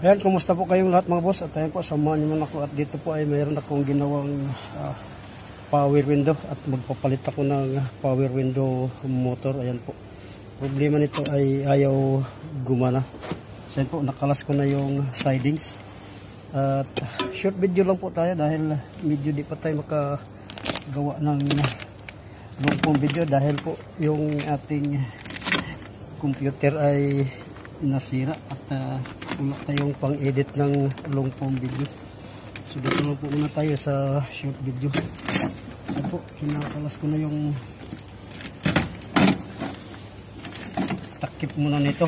Ayan, kumusta po kayong lahat mga boss? At ayan po, samahan niyo man ako. At dito po ay mayroon akong ginawang power window. At magpapalit ako ng power window motor. Ayan po. Problema nito ay ayaw gumana. So ayan po, nakalas ko na yung sidings. At short video lang po tayo dahil medyo di pa tayo makagawa ng long form video. Dahil po yung ating computer ay nasira at wala tayong pang edit ng long form video. So dito lang po muna tayo sa short video. So po, kinakalas ko na yung takip muna nito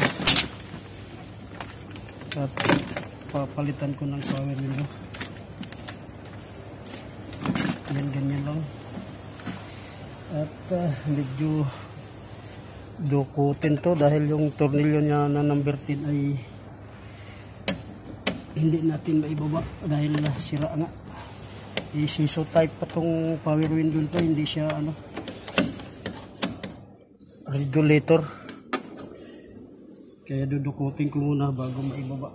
at papalitan ko ng power window. Ganyan lang at medyo dukutin to dahil yung tornilyo niya na number 10 ay hindi natin maibaba dahil sira nga. Isiso type pa tong power window to, hindi siya regulator, kaya dudukutin ko muna bago maibaba.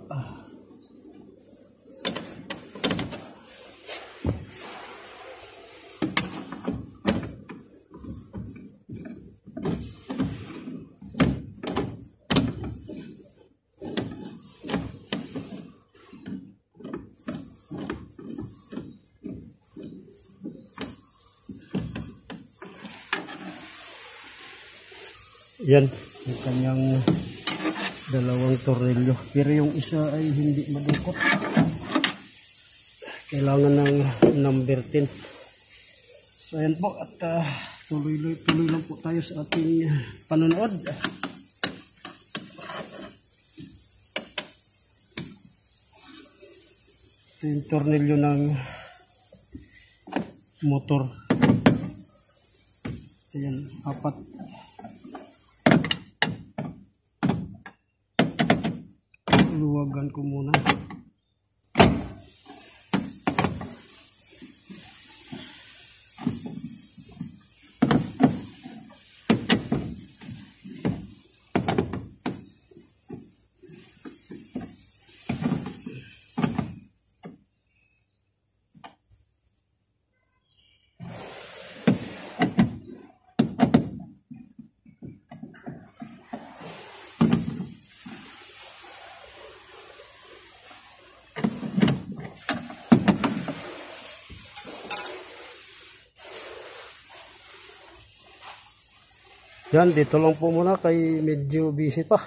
Yan, yung kanyang dalawang tornilyo. Pero yung isa ay hindi madukot. Kailangan ng number 10. So ayan po, at tuloy lang po tayo sa ating panonood. Ito yung tornilyo ng motor. Ayan, 4. Luwagan ko muna. Yan, dito lang po muna kay medyo busy pa.